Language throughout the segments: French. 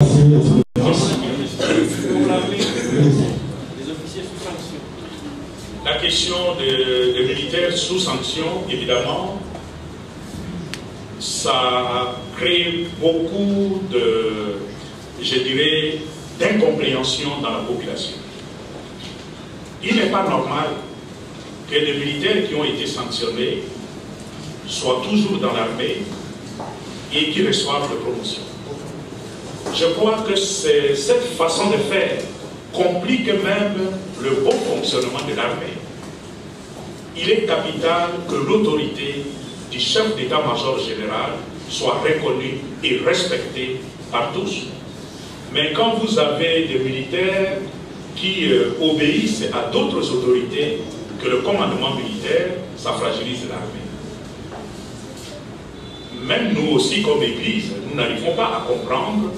Les officiers sous sanction. La question des militaires sous sanction, évidemment, ça crée beaucoup de, je dirais, d'incompréhension dans la population. Il n'est pas normal que les militaires qui ont été sanctionnés soient toujours dans l'armée et qui reçoivent de promotion. Je crois que cette façon de faire complique même le bon fonctionnement de l'armée. Il est capital que l'autorité du chef d'état-major général soit reconnue et respectée par tous. Mais quand vous avez des militaires qui obéissent à d'autres autorités que le commandement militaire, ça fragilise l'armée. Même nous aussi, comme Église, nous n'arrivons pas à comprendre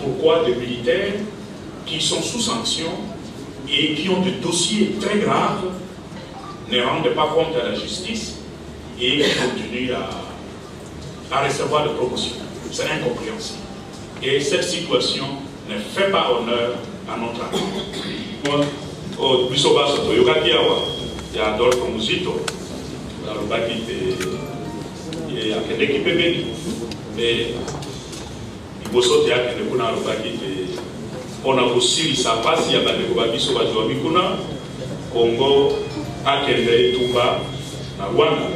pourquoi des militaires qui sont sous sanction et qui ont des dossiers très graves ne rendent pas compte à la justice et continuent à recevoir des promotions. C'est incompréhensible. Et cette situation ne fait pas honneur à notre armée. Au Bisoba Soto, Yokatiawa, il y a d'autres musitos, dans le bâti, il y a quelqu'un qui peut venir. Mais Bosote yake ne kuna alobaki te pona kosilisa pasi ya bandeko babiso bazwa mikuna Congo akende etumba na Rwanda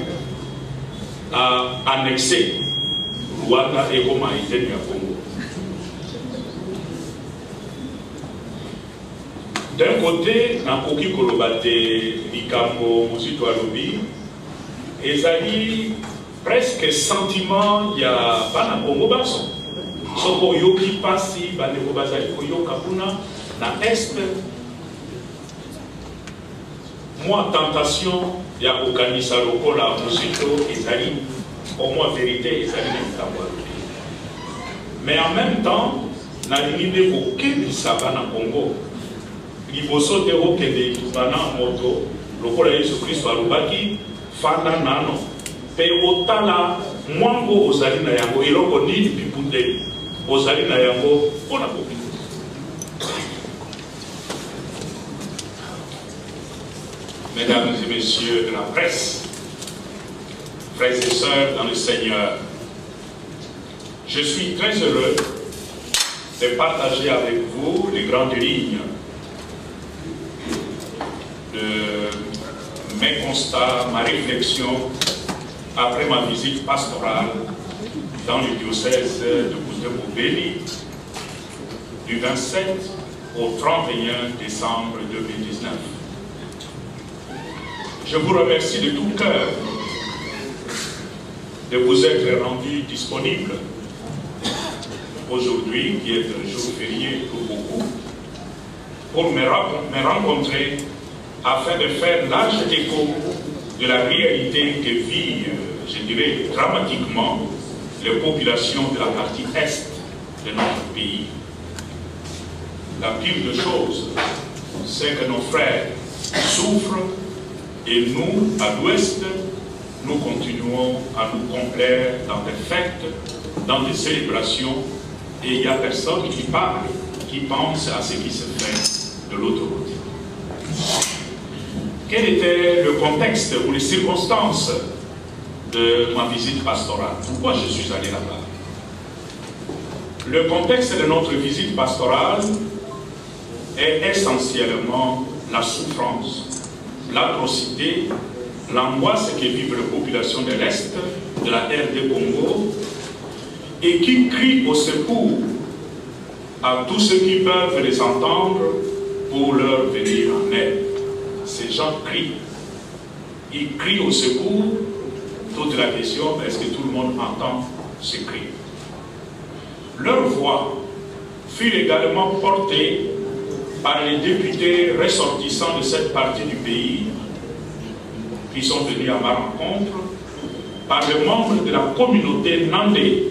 a annexé Rwanda ekoma iteni ya Congo. D'un côté, nakoki koloba te likambo mozito alobi ezali presque sentiment ya bana Congo baso. Soko yoki pasi bandeko bazali koyoka kuna na est moi tentation ya kokanisa lokola mosito ezali au moins vérité ezali na likambo. Mais en même temps nalingi nde kokebisa bana Congo liboso te okende itubana moto lokola Yesu Kristo alobaki fanda nano pe otala mwango ozali na yango eloko nini pipunde ozali na yango pona kopi. Mesdames et messieurs de la presse, frères et sœurs dans le Seigneur, je suis très heureux de partager avec vous les grandes lignes de mes constats, ma réflexion après ma visite pastorale dans le diocèse de Butembo-Beni du 27 au 31 décembre 2019. Je vous remercie de tout cœur de vous être rendu disponible aujourd'hui, qui est un jour férié pour beaucoup, pour me rencontrer afin de faire large écho de la réalité que vit, je dirais, dramatiquement les populations de la partie est de notre pays. La pire des choses, c'est que nos frères souffrent et nous, à l'ouest, nous continuons à nous complaire dans des fêtes, dans des célébrations, et il n'y a personne qui parle, qui pense à ce qui se fait de l'autre côté. Quel était le contexte ou les circonstances de ma visite pastorale? Pourquoi je suis allé là-bas? Le contexte de notre visite pastorale est essentiellement la souffrance, l'atrocité, l'angoisse que vivent les populations de l'Est, de la RD Congo, et qui crient au secours à tous ceux qui peuvent les entendre pour leur venir en aide. Ces gens crient. Ils crient au secours. Toute la question, est-ce que tout le monde entend ces cris? Leur voix fut également portée par les députés ressortissants de cette partie du pays qui sont venus à ma rencontre, par les membres de la communauté Nandé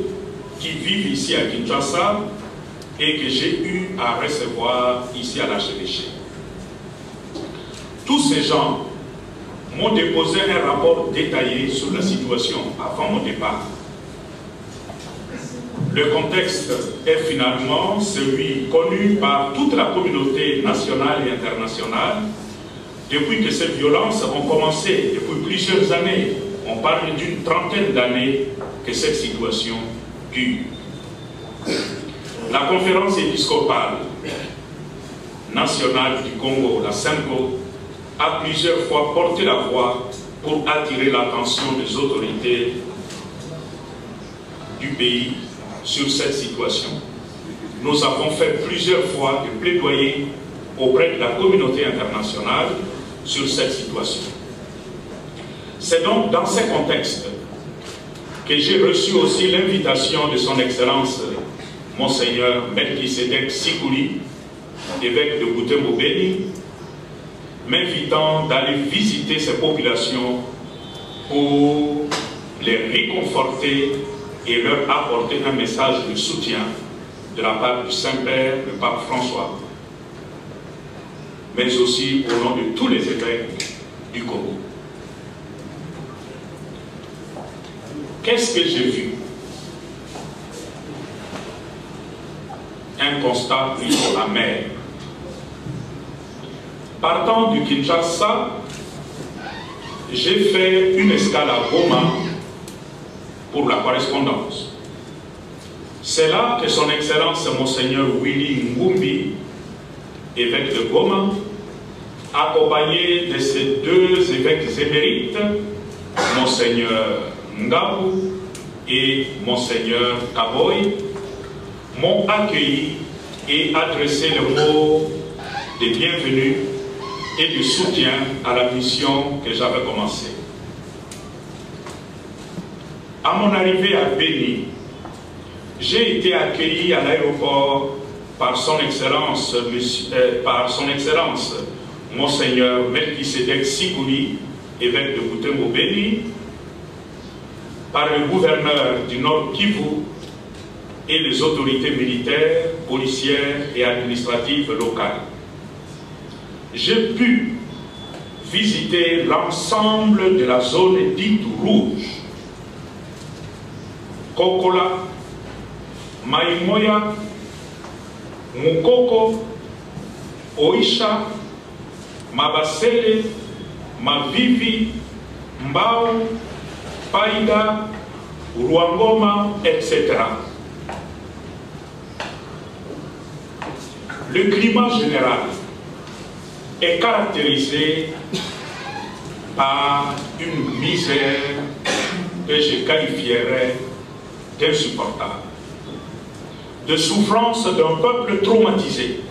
qui vivent ici à Kinshasa et que j'ai eu à recevoir ici à l'archevêché. Tous ces gens m'ont déposé un rapport détaillé sur la situation avant mon départ. Le contexte est finalement celui connu par toute la communauté nationale et internationale depuis que ces violences ont commencé, depuis plusieurs années. On parle d'une trentaine d'années que cette situation dure. La conférence épiscopale nationale du Congo, la SEMCO, a plusieurs fois porté la voix pour attirer l'attention des autorités du pays sur cette situation. Nous avons fait plusieurs fois des plaidoyers auprès de la communauté internationale sur cette situation. C'est donc dans ce contexte que j'ai reçu aussi l'invitation de son Excellence Monseigneur Melchisedek Sikuli, évêque de Butembo-Beni, m'invitant d'aller visiter ces populations pour les réconforter et leur apporter un message de soutien de la part du Saint-Père, le pape François, mais aussi au nom de tous les évêques du Congo. Qu'est-ce que j'ai vu? Un constat plutôt amer. Partant du Kinshasa, j'ai fait une escale à Goma pour la correspondance. C'est là que son Excellence Monseigneur Willy Ngumbi, évêque de Goma, accompagné de ses deux évêques émérites, Monseigneur Ngabou et Monseigneur Kaboy, m'ont accueilli et adressé le mot de bienvenue et de soutien à la mission que j'avais commencée. À mon arrivée à Beni, j'ai été accueilli à l'aéroport par son Excellence, Monseigneur Melchisedek Sikuli, évêque de Butembo-Beni, par le gouverneur du Nord Kivu et les autorités militaires, policières et administratives locales. J'ai pu visiter l'ensemble de la zone dite rouge. Kokola, Maïmoya, Mukoko, Oisha, Mabasele, Mavivi, Mbao, Païda, Ruangoma, etc. Le climat général est caractérisé par une misère que je qualifierais d'insupportable, de souffrance d'un peuple traumatisé.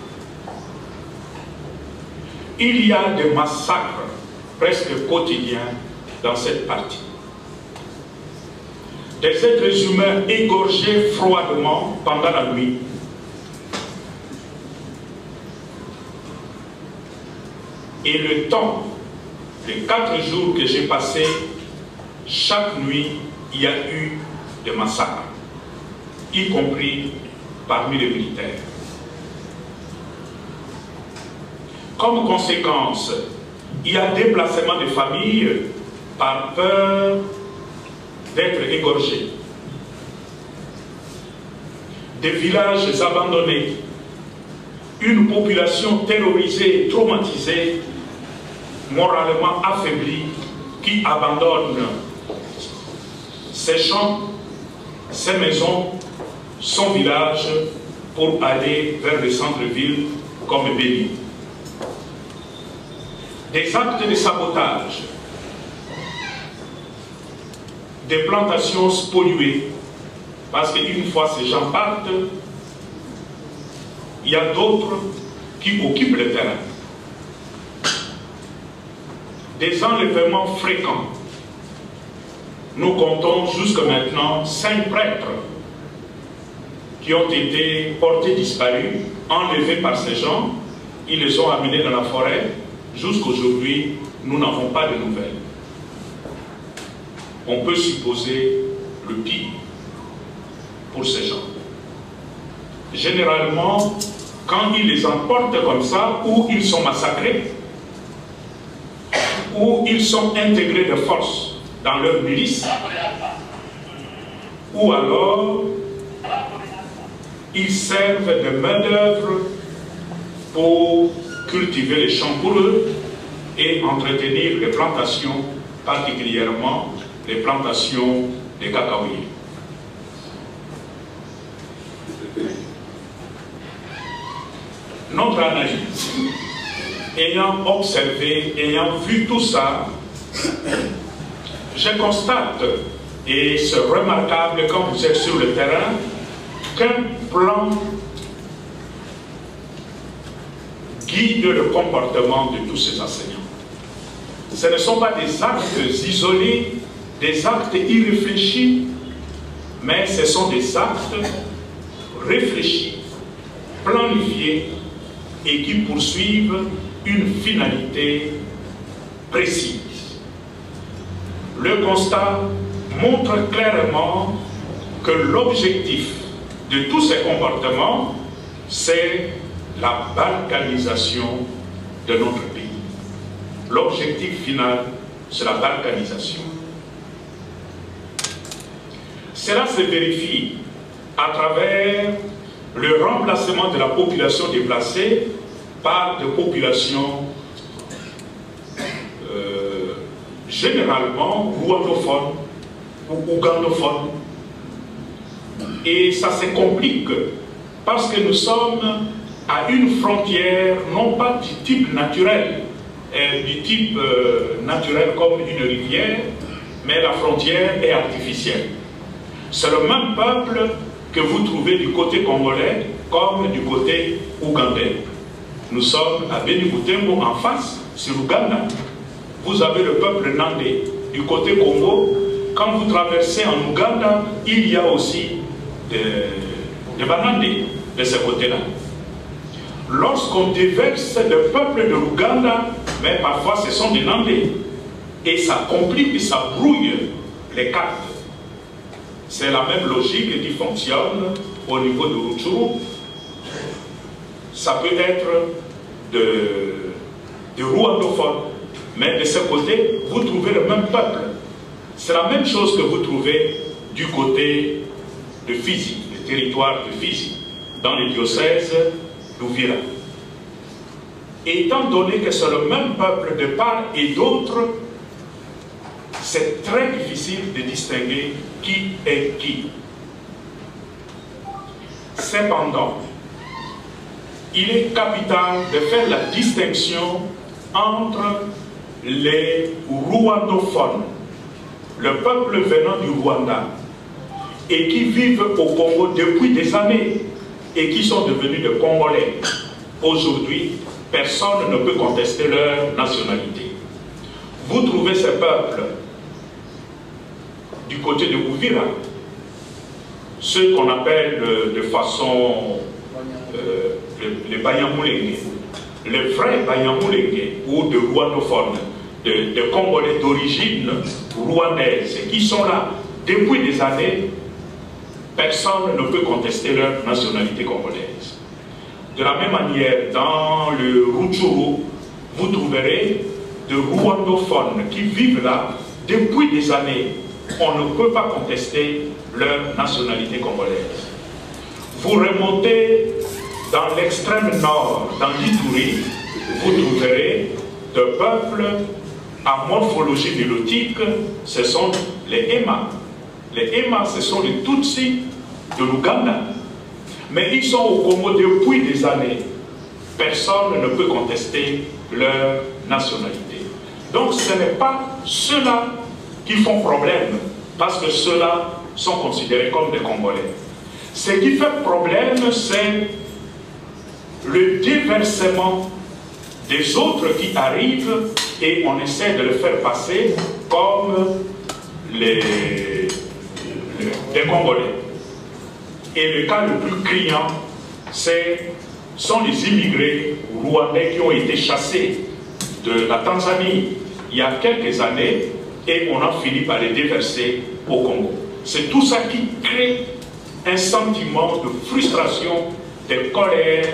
Il y a des massacres presque quotidiens dans cette partie. Des êtres humains égorgés froidement pendant la nuit. Et le temps, les 4 jours que j'ai passés, chaque nuit, il y a eu des massacres, y compris parmi les militaires. Comme conséquence, il y a déplacement de familles par peur d'être égorgés. Des villages abandonnés, une population terrorisée et traumatisée, moralement affaiblie, qui abandonne ses champs, ses maisons, son village pour aller vers le centre-ville comme Beni. Des actes de sabotage, des plantations spoliées, parce qu'une fois ces gens partent, il y a d'autres qui occupent le terrain. Des enlèvements fréquents. Nous comptons jusqu'à maintenant 5 prêtres qui ont été portés disparus, enlevés par ces gens. Ils les ont amenés dans la forêt. Jusqu'aujourd'hui, nous n'avons pas de nouvelles. On peut supposer le pire pour ces gens. Généralement, quand ils les emportent comme ça, ou ils sont massacrés, ou ils sont intégrés de force dans leur milice, ou alors Ils servent de main-d'œuvre pour cultiver les champs pour eux et entretenir les plantations, particulièrement les plantations de cacaoyers. Notre analyse, ayant observé, ayant vu tout ça, je constate, et c'est remarquable quand vous êtes sur le terrain, qu'un plan guide le comportement de tous ces enseignants. Ce ne sont pas des actes isolés, des actes irréfléchis, mais ce sont des actes réfléchis, planifiés et qui poursuivent une finalité précise. Le constat montre clairement que l'objectif de tous ces comportements, c'est la balkanisation de notre pays. L'objectif final, c'est la balkanisation. Cela se vérifie à travers le remplacement de la population déplacée par des populations généralement rwandophones ou ougandophones. Et ça se complique parce que nous sommes à une frontière non pas du type naturel, comme une rivière, mais la frontière est artificielle. C'est le même peuple que vous trouvez du côté congolais comme du côté ougandais. Nous sommes à Beni Butembo en face, sur l'Ouganda. Vous avez le peuple nandais du côté Congo. Quand vous traversez en Ouganda, il y a aussi des Banandais de ce côté-là. Lorsqu'on déverse le peuple de l'Ouganda, mais parfois ce sont des Nandais. Et ça complique et ça brouille les cartes. C'est la même logique qui fonctionne au niveau de Rutshuru. Ça peut être de rwandophones, mais de ce côté, vous trouvez le même peuple. C'est la même chose que vous trouvez du côté de Fizi, le territoire de Fizi, dans les diocèses d'Uvira. Étant donné que c'est le même peuple de part et d'autre, c'est très difficile de distinguer qui est qui. Cependant, il est capital de faire la distinction entre les rwandophones, le peuple venant du Rwanda, et qui vivent au Congo depuis des années, et qui sont devenus des Congolais. Aujourd'hui, personne ne peut contester leur nationalité. Vous trouvez ces peuples du côté de Uvira, ceux qu'on appelle de façon les Banyamulenge, les vrais Banyamulenge ou de rwandophones, de Congolais d'origine rwandaise, qui sont là depuis des années, personne ne peut contester leur nationalité congolaise. De la même manière, dans le Rutshuru, vous trouverez de rwandophones qui vivent là depuis des années. On ne peut pas contester leur nationalité congolaise. Vous remontez dans l'extrême nord, dans l'Ituri, vous trouverez de peuples à morphologie nilotique, ce sont les Hema. Les Hema, ce sont les Tutsis de l'Ouganda. Mais ils sont au Congo depuis des années. Personne ne peut contester leur nationalité. Donc ce n'est pas ceux-là qui font problème, parce que ceux-là sont considérés comme des Congolais. Ce qui fait problème, c'est le déversement des autres qui arrivent et on essaie de le faire passer comme des Congolais. Et le cas le plus criant, sont les immigrés rwandais qui ont été chassés de la Tanzanie il y a quelques années et on a fini par les déverser au Congo. C'est tout ça qui crée un sentiment de frustration, de colère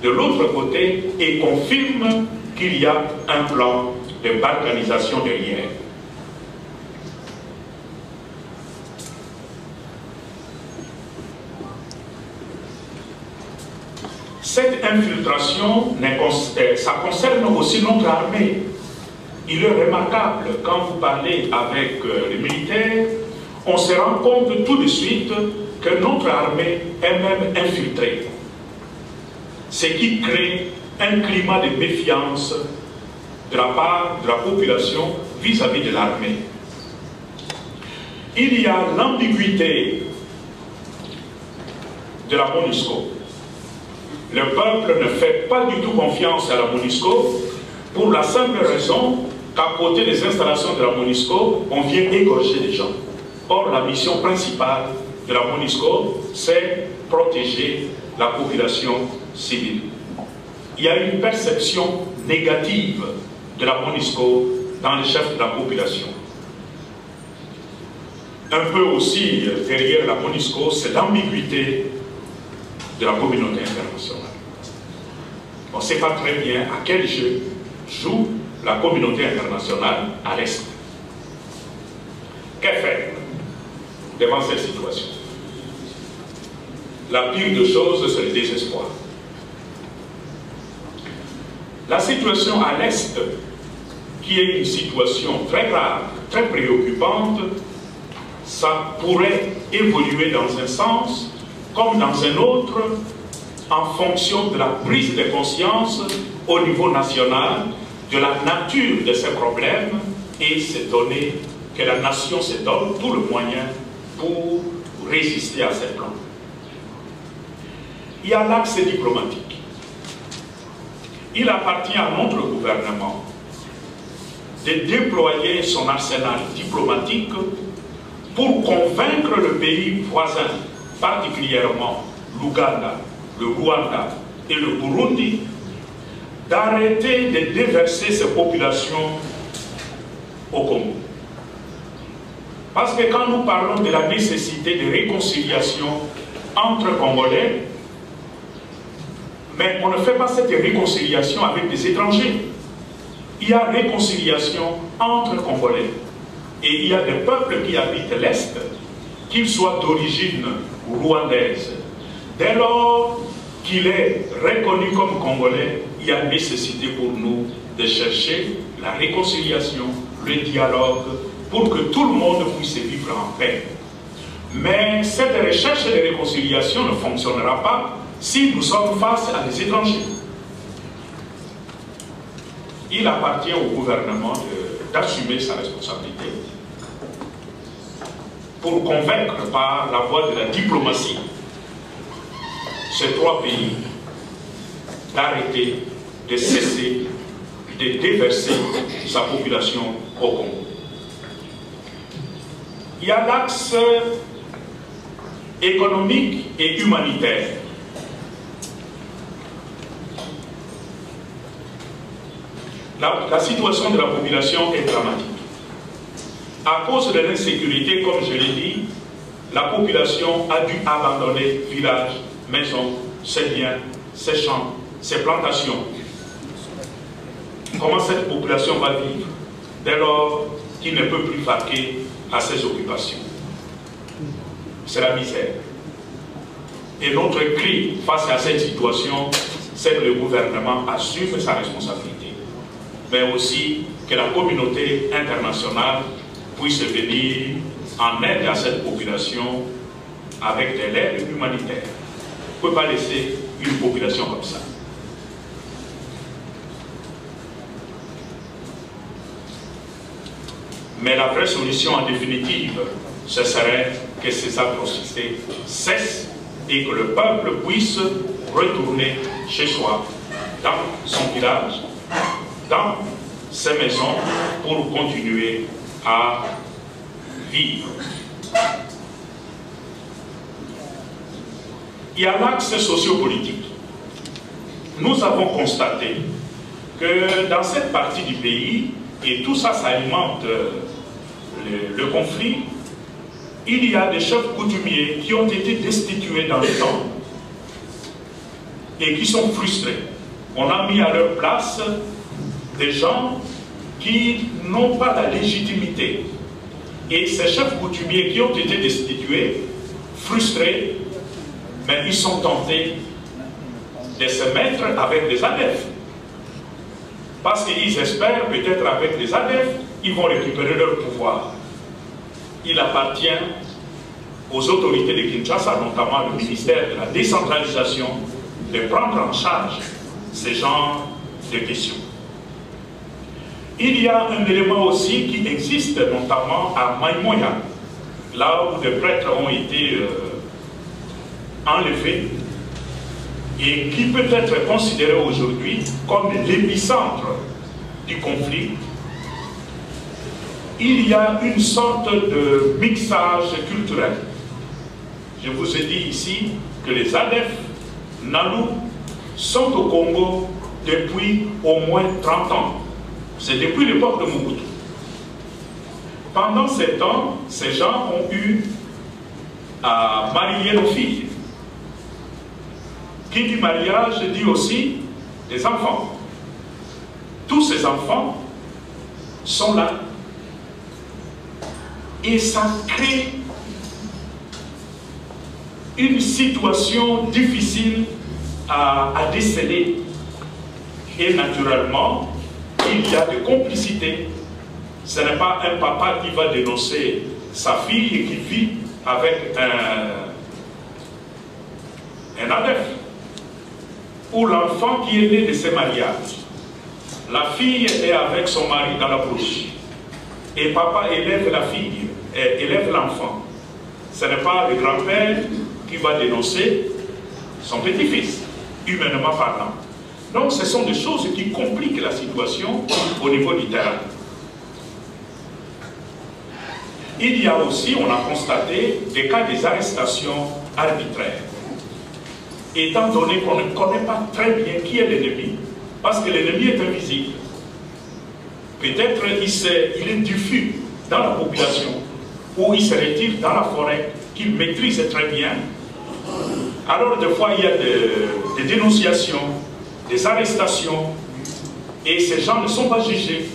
de l'autre côté et confirme qu'il y a un plan de balkanisation derrière. Cette infiltration, ça concerne aussi notre armée. Il est remarquable, quand vous parlez avec les militaires, on se rend compte tout de suite que notre armée est même infiltrée. Ce qui crée un climat de méfiance de la part de la population vis-à-vis de l'armée. Il y a l'ambiguïté de la MONUSCO. Le peuple ne fait pas du tout confiance à la MONUSCO pour la simple raison qu'à côté des installations de la MONUSCO, on vient égorger des gens. Or, la mission principale de la MONUSCO, c'est protéger la population civile. Il y a une perception négative de la MONUSCO dans les chefs de la population. Un peu aussi derrière la MONUSCO, c'est l'ambiguïté de la communauté internationale. On ne sait pas très bien à quel jeu joue la communauté internationale à l'Est. Que faire devant cette situation? La pire des choses, c'est le désespoir. La situation à l'Est, qui est une situation très grave, très préoccupante, ça pourrait évoluer dans un sens comme dans un autre en fonction de la prise de conscience au niveau national de la nature de ces problèmes et se donner que la nation se donne tout le moyen pour résister à ces plans. Il y a l'axe diplomatique. Il appartient à notre gouvernement de déployer son arsenal diplomatique pour convaincre le pays voisin, particulièrement l'Ouganda, le Rwanda et le Burundi, d'arrêter de déverser ces populations au Congo. Parce que quand nous parlons de la nécessité de réconciliation entre Congolais, mais on ne fait pas cette réconciliation avec des étrangers. Il y a réconciliation entre Congolais. Et il y a des peuples qui habitent l'Est, qu'ils soient d'origine rwandaise. Dès lors qu'il est reconnu comme Congolais, il y a nécessité pour nous de chercher la réconciliation, le dialogue, pour que tout le monde puisse vivre en paix. Mais cette recherche de réconciliation ne fonctionnera pas si nous sommes face à des étrangers. Il appartient au gouvernement d'assumer sa responsabilité pour convaincre par la voie de la diplomatie ces trois pays d'arrêter, de cesser, de déverser sa population au Congo. Il y a l'axe économique et humanitaire. La situation de la population est dramatique. À cause de l'insécurité, comme je l'ai dit, la population a dû abandonner villages, maisons, ses biens, ses champs, ses plantations. Comment cette population va vivre dès lors qu'il ne peut plus vaquer à ses occupations? C'est la misère. Et notre cri face à cette situation, c'est que le gouvernement assume sa responsabilité, mais aussi que la communauté internationale puisse venir en aide à cette population avec de l'aide humanitaire. On ne peut pas laisser une population comme ça. Mais la vraie solution en définitive, ce serait que ces atrocités cessent et que le peuple puisse retourner chez soi, dans son village, dans ses maisons, pour continuer à vivre. Il y a l'axe sociopolitique. Nous avons constaté que dans cette partie du pays, et tout ça, ça alimente le conflit, il y a des chefs coutumiers qui ont été destitués dans le temps et qui sont frustrés. On a mis à leur place des gens qui n'ont pas la légitimité. Et ces chefs coutumiers qui ont été destitués, frustrés, mais ils sont tentés de se mettre avec les ADF. Parce qu'ils espèrent peut-être avec les ADF, ils vont récupérer leur pouvoir. Il appartient aux autorités de Kinshasa, notamment le ministère de la décentralisation, de prendre en charge ce genre de questions. Il y a un élément aussi qui existe notamment à Maïmoya, là où des prêtres ont été enlevés et qui peut être considéré aujourd'hui comme l'épicentre du conflit. Il y a une sorte de mixage culturel. Je vous ai dit ici que les ADF, Nalu, sont au Congo depuis au moins 30 ans. C'est depuis l'époque de Mobutu. Pendant ces temps, ces gens ont eu à marier nos filles. Qui dit mariage dit aussi des enfants. Tous ces enfants sont là. Et ça crée une situation difficile à déceler. Et naturellement, il y a des complicités. Ce n'est pas un papa qui va dénoncer sa fille et qui vit avec un ADF. Ou l'enfant qui est né de ce mariage. La fille est avec son mari dans la bouche. Et papa élève la fille, élève l'enfant. Ce n'est pas le grand-père qui va dénoncer son petit-fils, humainement parlant. Donc ce sont des choses qui compliquent la situation au niveau du terrain. Il y a aussi, on a constaté, des cas des arrestations arbitraires. Étant donné qu'on ne connaît pas très bien qui est l'ennemi, parce que l'ennemi est invisible. Peut-être il est diffus dans la population, ou il se retire dans la forêt, qu'il maîtrise très bien. Alors des fois il y a des dénonciations, des arrestations, et ces gens ne sont pas jugés.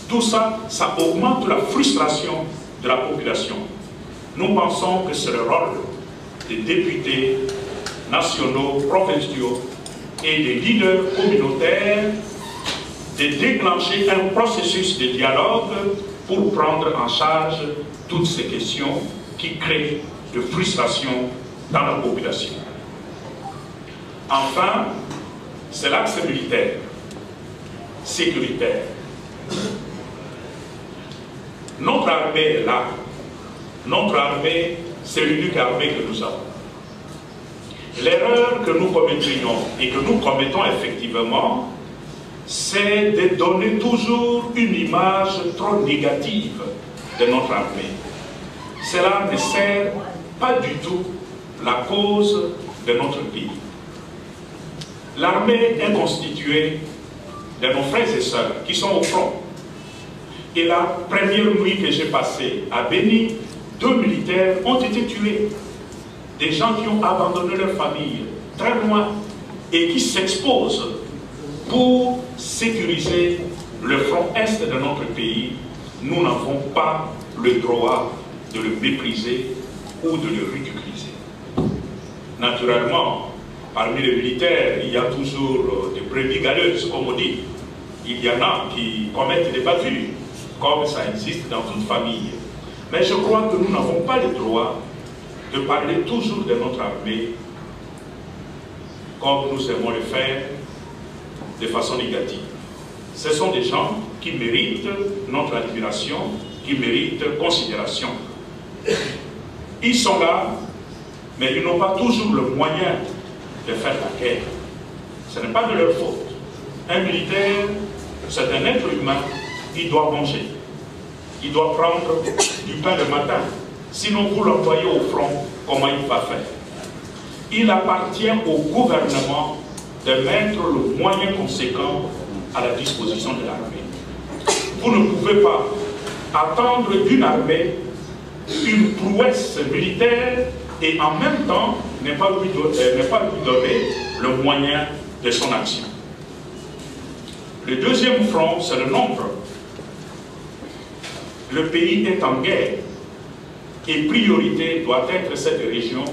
Tout ça, ça augmente la frustration de la population. Nous pensons que c'est le rôle des députés nationaux, provinciaux et des leaders communautaires de déclencher un processus de dialogue pour prendre en charge toutes ces questions qui créent de frustration dans la population. Enfin, c'est l'axe militaire, sécuritaire. Notre armée est là. Notre armée, c'est l'unique armée que nous avons. L'erreur que nous commettrions et que nous commettons effectivement, c'est de donner toujours une image trop négative de notre armée. Cela ne sert pas du tout la cause de notre pays. L'armée est constituée de nos frères et sœurs qui sont au front. Et la première nuit que j'ai passée à Béni, 2 militaires ont été tués. Des gens qui ont abandonné leur famille très loin et qui s'exposent pour sécuriser le front est de notre pays. Nous n'avons pas le droit de le mépriser ou de le ridiculiser. Naturellement, parmi les militaires, il y a toujours des brebis galeuses, comme on dit. Il y en a qui commettent des bavures, comme ça existe dans toute famille. Mais je crois que nous n'avons pas le droit de parler toujours de notre armée comme nous aimons le faire de façon négative. Ce sont des gens qui méritent notre admiration, qui méritent considération. Ils sont là, mais ils n'ont pas toujours le moyen de faire la guerre. Ce n'est pas de leur faute. Un militaire, c'est un être humain, il doit manger. Il doit prendre du pain le matin. Sinon, vous l'envoyez au front, comment il va faire? Il appartient au gouvernement de mettre le moyen conséquent à la disposition de l'armée. Vous ne pouvez pas attendre d'une armée une prouesse militaire et en même temps ne pas lui donner le moyen de son action. Le deuxième front, c'est le nombre. Le pays est en guerre et priorité doit être cette région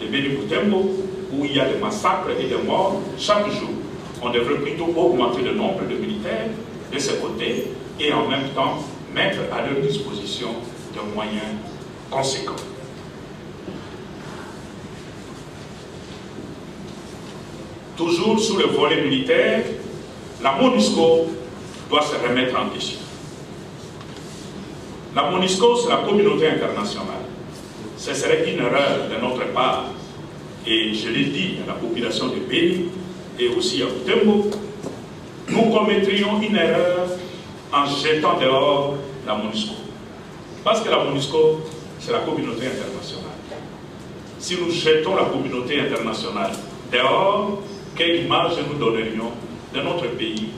de Béni-Boutembo où il y a des massacres et des morts chaque jour. On devrait plutôt augmenter le nombre de militaires de ce côté et en même temps mettre à leur disposition des moyens conséquents. Toujours sous le volet militaire, la MONUSCO doit se remettre en question. La MONUSCO, c'est la communauté internationale. Ce serait une erreur de notre part, et je l'ai dit à la population de Béni et aussi à Butembo, nous commettrions une erreur en jetant dehors la MONUSCO. Parce que la MONUSCO, c'est la communauté internationale. Si nous jetons la communauté internationale dehors, quelle image nous donnerions de notre pays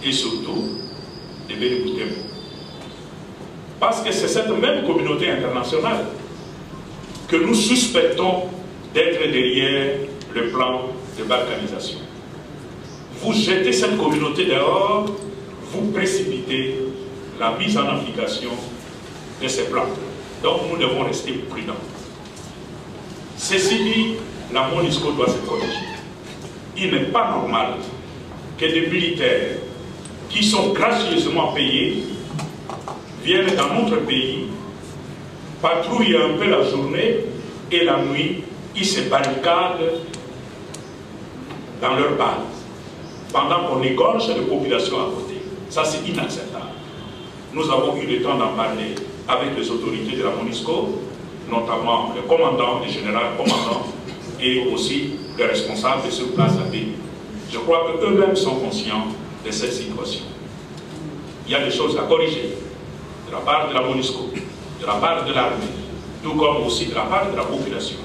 et surtout de Béni Butembo? Parce que c'est cette même communauté internationale que nous suspectons d'être derrière le plan de balkanisation. Vous jetez cette communauté dehors, vous précipitez la mise en application de ces plans. Donc nous devons rester prudents. Ceci dit, la MONUSCO doit se corriger. Il n'est pas normal que des militaires qui sont gracieusement payés viennent dans notre pays, patrouillent un peu la journée et la nuit, ils se barricadent dans leur base, pendant qu'on égorge les populations à côté. Ça, c'est inacceptable. Nous avons eu le temps d'en parler avec les autorités de la MONUSCO, notamment le commandant, le général commandant, et aussi les responsables de sur place à Béni. Je crois qu'eux-mêmes sont conscients de cette situation. Il y a des choses à corriger de la part de la MONUSCO, de la part de l'armée, tout comme aussi de la part de la population,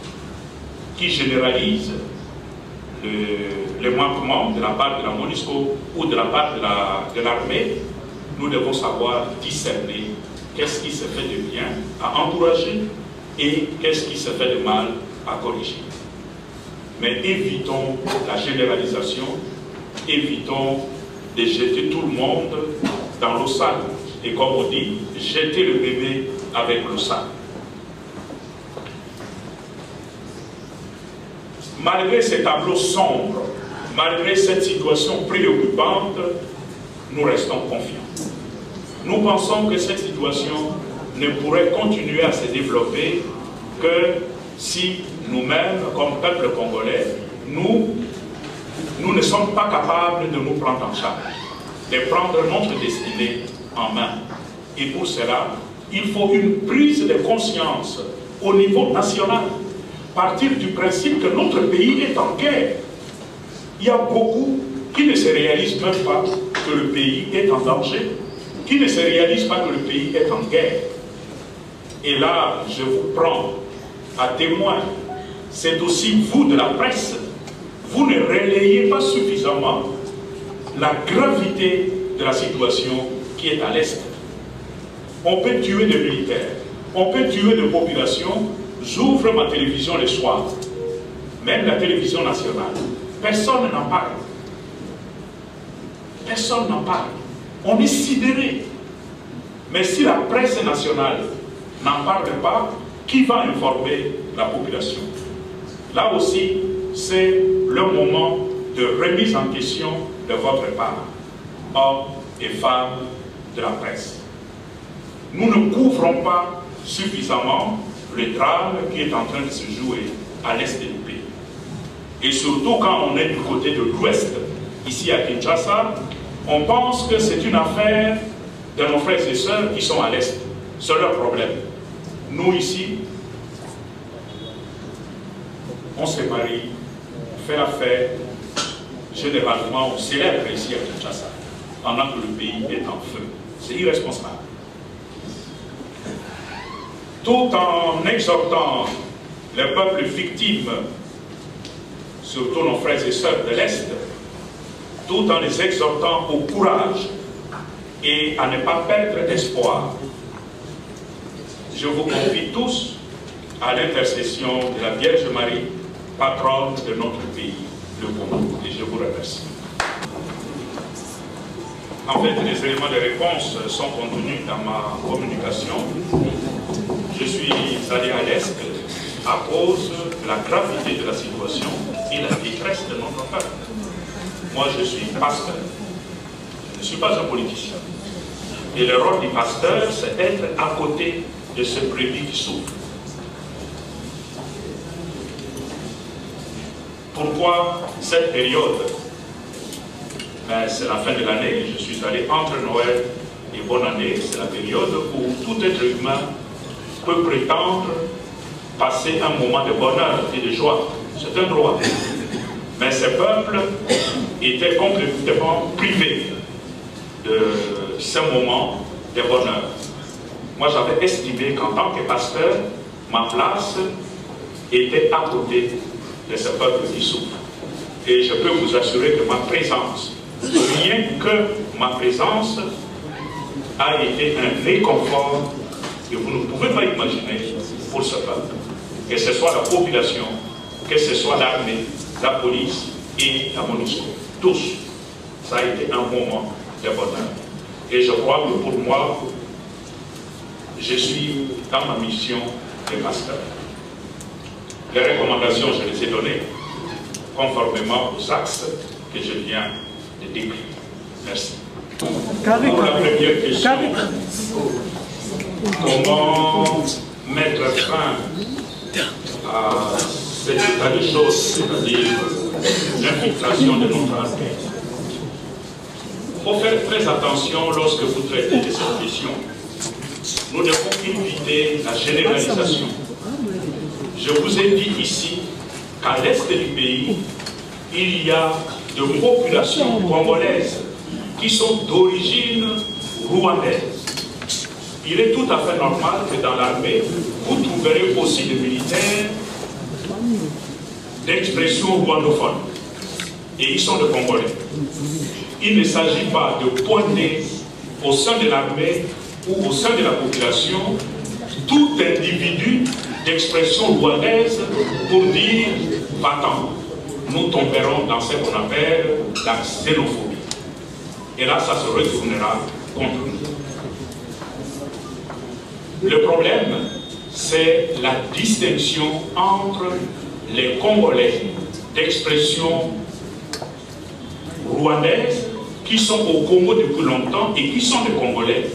qui généralise les manquements de la part de la MONUSCO ou de la part de l'armée. Nous devons savoir discerner qu'est-ce qui se fait de bien à encourager et qu'est-ce qui se fait de mal à corriger. Mais évitons la généralisation, évitons de jeter tout le monde dans l'eau sale. Et comme on dit, jeter le bébé avec l'eau sale. Malgré ces tableaux sombres, malgré cette situation préoccupante, nous restons confiants. Nous pensons que cette situation ne pourrait continuer à se développer que si nous-mêmes, comme peuple congolais, nous ne sommes pas capables de nous prendre en charge, de prendre notre destinée en main. Et pour cela, il faut une prise de conscience au niveau national, partir du principe que notre pays est en guerre. Il y a beaucoup qui ne se réalisent même pas que le pays est en danger, qui ne se réalisent pas que le pays est en guerre. Et là, je vous prends à témoin, c'est aussi vous de la presse, vous ne relayez pas suffisamment la gravité de la situation qui est à l'Est. On peut tuer des militaires, on peut tuer des populations. J'ouvre ma télévision le soir, même la télévision nationale. Personne n'en parle. Personne n'en parle. On est sidéré. Mais si la presse nationale n'en parle pas, qui va informer la population? Là aussi, c'est le moment de remise en question de votre part, hommes et femmes de la presse. Nous ne couvrons pas suffisamment le drame qui est en train de se jouer à l'est du pays. Et surtout quand on est du côté de l'ouest, ici à Kinshasa, on pense que c'est une affaire de nos frères et sœurs qui sont à l'est. C'est leur problème. Nous ici, on se marie, on fait la fête, généralement on célèbre ici à Kinshasa, pendant que le pays est en feu. C'est irresponsable. Tout en exhortant les peuples victimes, surtout nos frères et sœurs de l'Est, tout en les exhortant au courage et à ne pas perdre d'espoir, je vous confie tous à l'intercession de la Vierge Marie, patronne de notre pays, le Congo. Et je vous remercie. En fait, les éléments de réponse sont contenus dans ma communication. Je suis allé à l'Est, à cause de la gravité de la situation et la détresse de notre peuple. Moi, je suis pasteur. Je ne suis pas un politicien. Et le rôle du pasteur, c'est être à côté de ce brebis qui souffre. Pourquoi cette période? C'est la fin de l'année, je suis allé entre Noël et bonne année, c'est la période où tout être humain peut prétendre passer un moment de bonheur et de joie. C'est un droit. Mais ces peuples étaient complètement privés de ce moment de bonheur. Moi, j'avais estimé qu'en tant que pasteur, ma place était à côté de ce peuple qui souffre. Et je peux vous assurer que ma présence, rien que ma présence, a été un réconfort que vous ne pouvez pas imaginer pour ce peuple. Que ce soit la population, que ce soit l'armée, la police et la MONUSCO. Tous. Ça a été un moment de bonheur. Et je crois que pour moi, je suis dans ma mission de pasteur. Les recommandations, je les ai données conformément aux axes que je viens de décrire. Merci. Pour la première question, comment mettre fin à cet état de choses, c'est-à-dire l'infiltration de notre armée? Il faut faire très attention lorsque vous traitez de cette question. Nous devons éviter la généralisation. Je vous ai dit ici qu'à l'est du pays, il y a de populations congolaises qui sont d'origine rwandaise. Il est tout à fait normal que dans l'armée, vous trouverez aussi des militaires d'expression rwandophone. Et ils sont de Congolais. Il ne s'agit pas de pointer au sein de l'armée ou au sein de la population tout individu d'expression rwandaise pour dire « va-t'en ». Nous tomberons dans ce qu'on appelle la xénophobie. Et là, ça se retournera contre nous. Le problème, c'est la distinction entre les Congolais d'expression rwandaise qui sont au Congo depuis longtemps et qui sont des Congolais.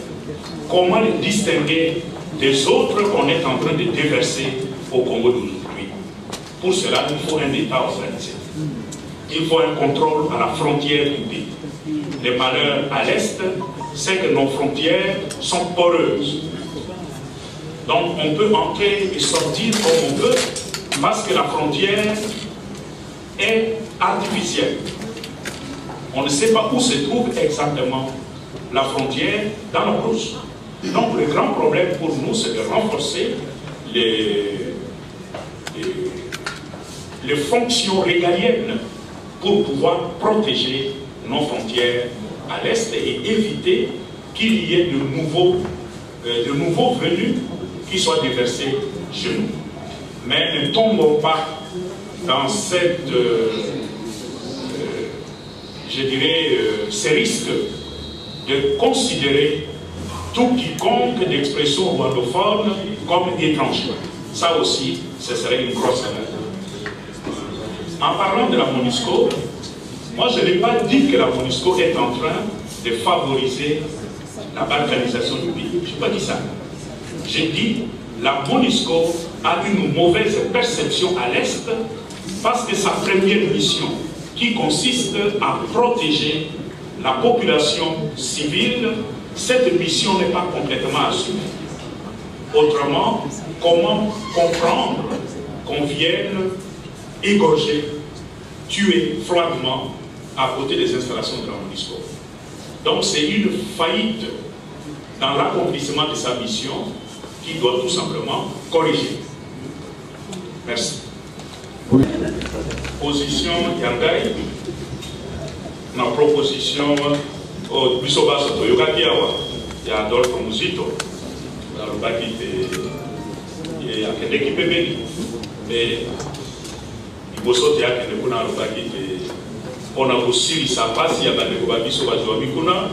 Comment les distinguer des autres qu'on est en train de déverser au Congo d'aujourd'hui? Pour cela, il faut un État organisé. Il faut un contrôle à la frontière du pays. Le malheur à l'Est, c'est que nos frontières sont poreuses. Donc on peut entrer et sortir comme on veut parce que la frontière est artificielle. On ne sait pas où se trouve exactement la frontière dans la brousse. Donc le grand problème pour nous, c'est de renforcer les fonctions régaliennes pour pouvoir protéger nos frontières à l'Est et éviter qu'il y ait de nouveaux venus qui soient déversés chez nous. Mais ne tombons pas dans cette, je dirais, ces risques de considérer tout quiconque d'expression rwandophone comme étranger. Ça aussi, ce serait une grosse erreur. En parlant de la MONUSCO, moi je n'ai pas dit que la MONUSCO est en train de favoriser la balkanisation du pays. Je n'ai pas dit ça. J'ai dit que la MONUSCO a une mauvaise perception à l'Est parce que sa première mission, qui consiste à protéger la population civile, cette mission n'est pas complètement assumée. Autrement, comment comprendre qu'on vienne égorger, tuer froidement à côté des installations de la MONUSCO? Donc c'est une faillite dans l'accomplissement de sa mission qui doit tout simplement corriger. Merci. Position Yangai, ma proposition au Bisoba Soto Yokakiawa, il y a Adolphe Mouzito, dans le bac il y a quelqu'un qui peut venir, mais il faut sauter à quelqu'un dans le bac on a aussi sa passe, il y a des Bisoba Zoabikuna,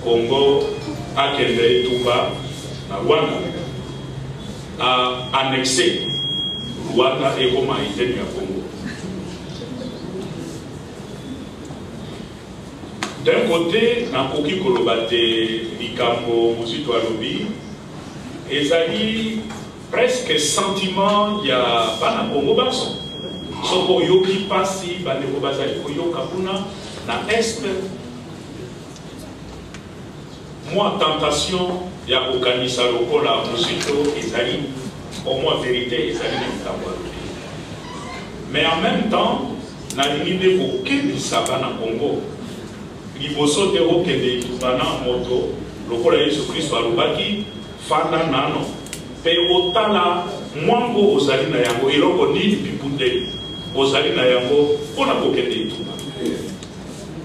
Congo, à Kende, Touba, à Rwanda, à annexer Rwanda et comment il était au Congo. D'un côté, Nakoki Kolobate, Likambo, Mosito Alobi, ezali presque sentiment il y a pas na Congo baso. Soko yoki pasi bandeko bazali koyoka kuna na est. Moi tentation ya kokanisa lokola Mosito ezali au moins vérité ezali na Congo. Mais en même temps, na limite kokebisa na Congo. Liboso te okende itubana moto lokola Yesu Kristo alobaki fanda nano pe otala mwango ozali na yango eloko nini pipundeli ozali na yango mpona kokende ituba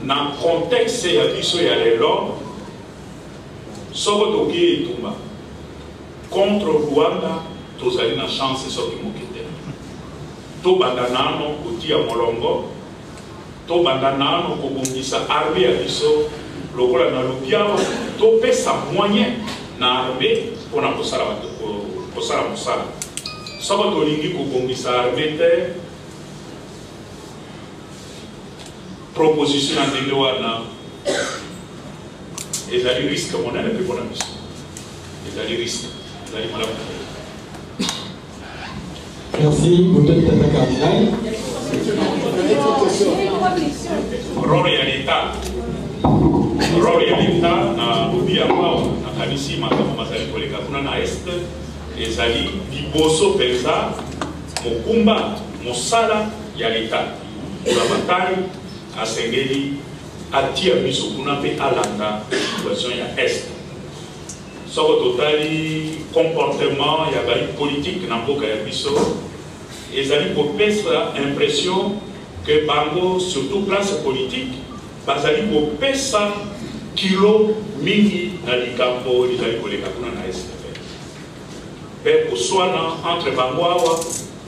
na contexte ya biso ya lelo soko toki etumba contre Rwanda tozali na chance soki mokete tobanda nano kotia molongo tobanda nano kobongisa arme ya biso lokola na lobiawa topesa moyen na arme mpona kosala mosala soko tolingi kobongisa arme te proposition na ndenge wana ezali risque monene mpe mpona biso ezali risque ezali malamu. Merci, Bouton Tata Cardinal. Role ya l'État na lobi ya kwawa na kanisi makambo mazali koleka kuna na este ezali liboso penza mokumba mosala ya l'État olamatari asengeli atia biso kuna mpe alanda situation ya este soko totali comportement ya bali politique na mboka ya biso ezali kopesa impression que bango surtout classe politique bazali kopesa kilo mingi na likambo lizali koleka kuna na SFP pe koswana entre bango awa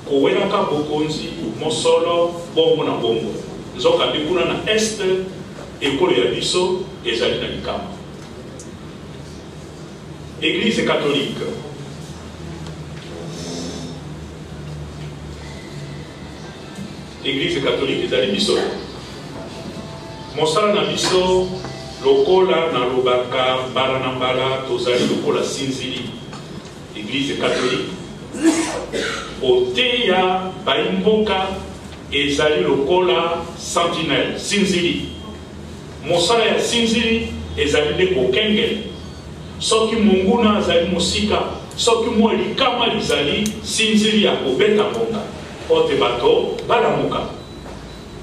kowelaka bokonzi mosolo bongo na bongo nzokandi kuna na este ekolo ya biso ezali na likambo. Église catholique ezali biso mosala na biso lokola na lobaka mbala na mbala tozali lokola sinzili Église catholique oteya baimboka ezali lokola sentinelle sinzili mosala ya sinzili ezali nde kokengele soki monguna azali mosika soki mwa likama lizali sinzili ya kobeta ngonga ote bato balamuka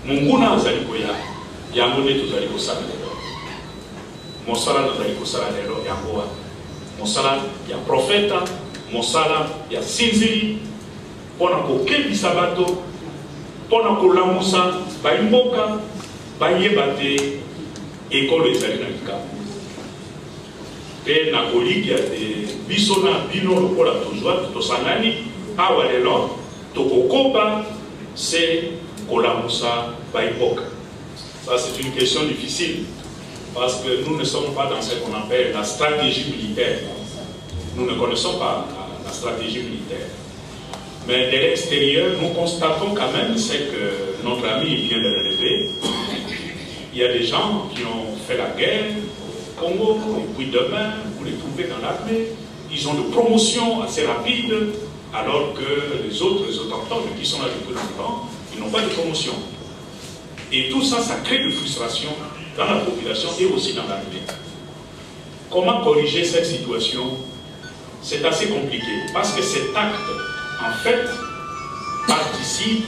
monguna azali koya yango nde tozali kosala lelo mosala tozali kosala lelo yango wana mosala ya profeta mosala ya sinzili mpona kokebisa bato mpona kolamusa baimboka bayeba te ekolo ezali na likambo pe na kolikia te biso na bino lokola tozwa tosangani awa lelo tokokoba se kolamusa baimboka. Ça c'est une question difficile parce que nous ne sommes pas dans ce qu'on appelle la stratégie militaire. Nous ne connaissons pas la stratégie militaire. Mais de l'extérieur, nous constatons quand même ce que notre ami vient de relever. Il y a des gens qui ont fait la guerre au Congo, et puis demain, vous les trouvez dans l'armée. Ils ont de promotions assez rapides, alors que les autres autochtones qui sont là depuis longtemps, ils n'ont pas de promotion. Et tout ça, ça crée de frustration dans la population et aussi dans l'armée. Comment corriger cette situation? C'est assez compliqué, parce que cet acte, en fait, participe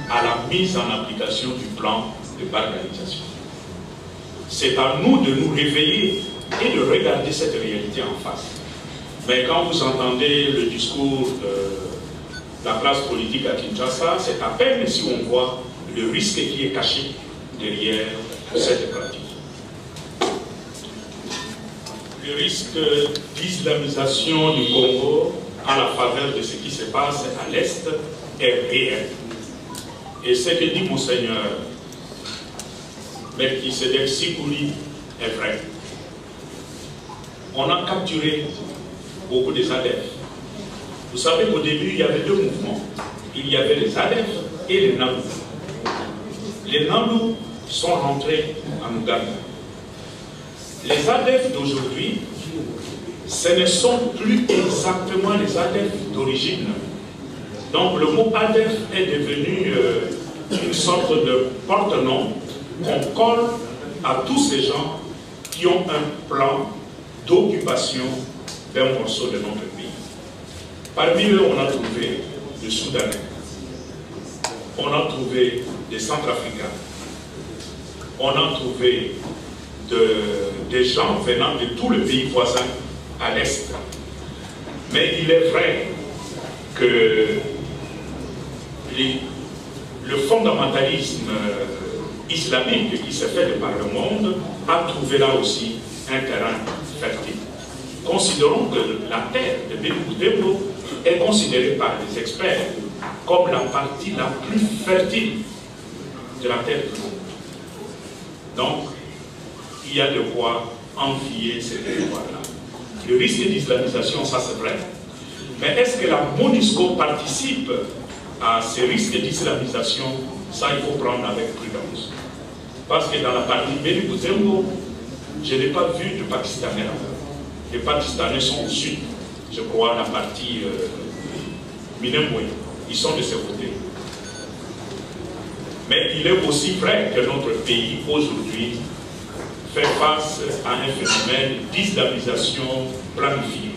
à la mise en application du plan de balkanisation. C'est à nous de nous réveiller et de regarder cette réalité en face. Mais quand vous entendez le discours de la classe politique à Kinshasa, c'est à peine si on voit le risque qui est caché derrière cette pratique. Le risque d'islamisation du Congo à la faveur de ce qui se passe à l'Est est réel. Et ce que dit Monseigneur Melchisedek Sikuli est vrai. On a capturé beaucoup des adeptes. Vous savez qu'au début, il y avait deux mouvements. il y avait les ADEF et les Nalou. Les Nalou sont rentrés en Ouganda. Les ADEF d'aujourd'hui, ce ne sont plus exactement les ADEF d'origine. Donc le mot ADEF est devenu une sorte de porte-nom qu'on colle à tous ces gens qui ont un plan d'occupation d'un morceau de notre pays. Parmi eux, on a trouvé des Soudanais, on a trouvé des Centrafricains, on a trouvé des gens venant de tous les pays voisins à l'Est. Mais il est vrai que le fondamentalisme islamique qui s'est fait de par le monde a trouvé là aussi un terrain fertile. Considérons que la terre de Béni-Boudembo est considérée par les experts comme la partie la plus fertile de la terre du monde. Donc, il y a de quoi envier ces territoires-là. Le risque d'islamisation, ça c'est vrai. Mais est-ce que la MONUSCO participe à ces risques d'islamisation? Ça, il faut prendre avec prudence. Parce que dans la partie Béni-Boudembo, je n'ai pas vu de Pakistanais là-bas. Les Pakistanais sont au sud, je crois, la partie Minembwe. Ils sont de ce côté. Mais il est aussi vrai que notre pays, aujourd'hui, fait face à un phénomène d'islamisation planifiée.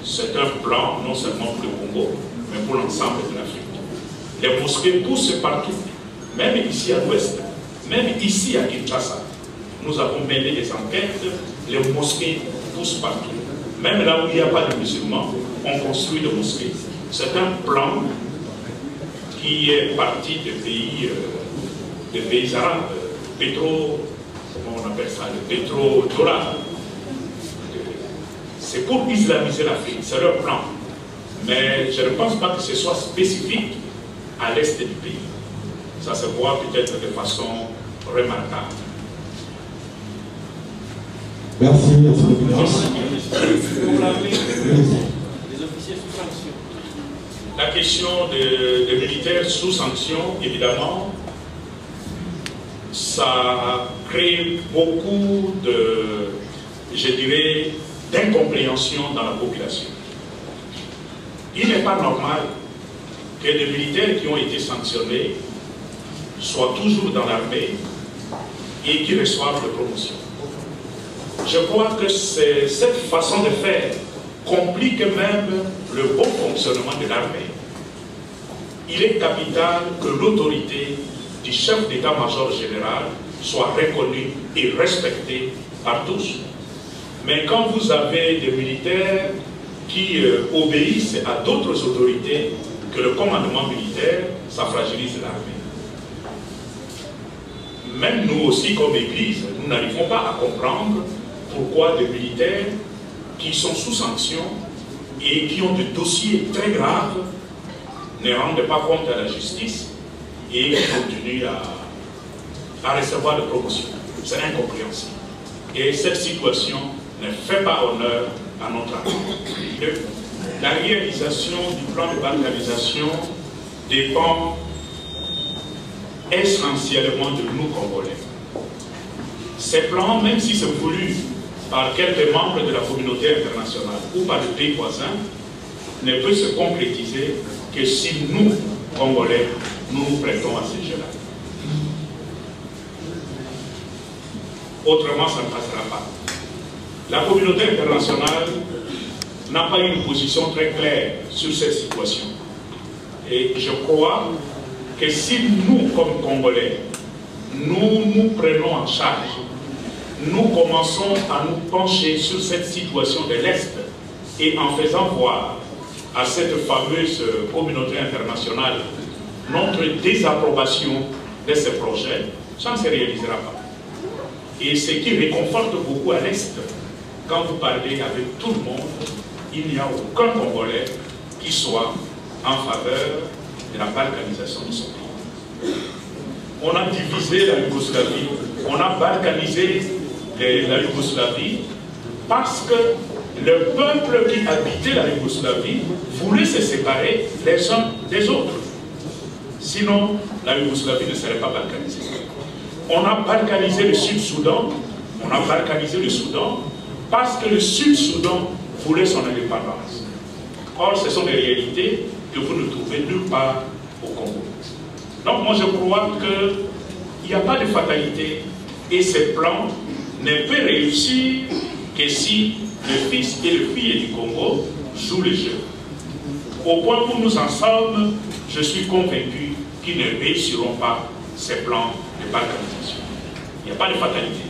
C'est un plan, non seulement pour le Congo, mais pour l'ensemble de l'Afrique. Les mosquées poussent partout, même ici à l'ouest, même ici à Kinshasa. Nous avons mené des enquêtes, les mosquées poussent partout. Même là où il n'y a pas de musulmans, on construit des mosquées. C'est un plan qui est parti des pays arabes, comment on appelle ça, le pétro-dollar. C'est pour islamiser l'Afrique, c'est leur plan. Mais je ne pense pas que ce soit spécifique à l'est du pays. Ça se voit peut-être de façon remarquable. Merci, Monsieur le Président. Les officiers sous sanction. La question des militaires sous sanction, évidemment, ça crée beaucoup de, je dirais, d'incompréhension dans la population. Il n'est pas normal que les militaires qui ont été sanctionnés soient toujours dans l'armée et qui reçoivent des promotions. Je crois que cette façon de faire complique même le bon fonctionnement de l'armée. Il est capital que l'autorité du chef d'état-major général soit reconnue et respectée par tous. Mais quand vous avez des militaires qui obéissent à d'autres autorités que le commandement militaire, ça fragilise l'armée. Même nous aussi, comme Église, nous n'arrivons pas à comprendre pourquoi des militaires qui sont sous sanction et qui ont des dossiers très graves ne rendent pas compte à la justice et continuent à recevoir des promotions. C'est incompréhensible. Et cette situation ne fait pas honneur à notre armée. La réalisation du plan de balkanisation dépend essentiellement de nous, Congolais. Ces plans, même si c'est voulu par quelques membres de la communauté internationale ou par les pays voisins, ne peut se concrétiser que si nous, Congolais, nous nous prêtons à ces jeux-là. Autrement, ça ne passera pas. La communauté internationale n'a pas eu une position très claire sur cette situation. Et je crois que si nous, comme Congolais, nous nous prenons en charge, nous commençons à nous pencher sur cette situation de l'Est et en faisant voir à cette fameuse communauté internationale notre désapprobation de ce projet, ça ne se réalisera pas. Et ce qui réconforte beaucoup à l'Est, quand vous parlez avec tout le monde, il n'y a aucun Congolais qui soit en faveur de la balkanisation de son pays. On a divisé la Yougoslavie, on a balkanisé la Yougoslavie parce que le peuple qui habitait la Yougoslavie voulait se séparer les uns des autres. Sinon, la Yougoslavie ne serait pas balkanisée. On a balkanisé le Sud-Soudan, on a balkanisé le Soudan, parce que le Sud-Soudan voulait son indépendance. Or, ce sont des réalités que vous ne trouvez nulle part au Congo. Donc, moi, je crois qu'il n'y a pas de fatalité et ces plans ne peuvent réussir que si le fils et le fille du Congo jouent le jeu. Au point où nous en sommes, je suis convaincu qu'ils ne réussiront pas ces plans de balkanisation. Il n'y a pas de fatalité.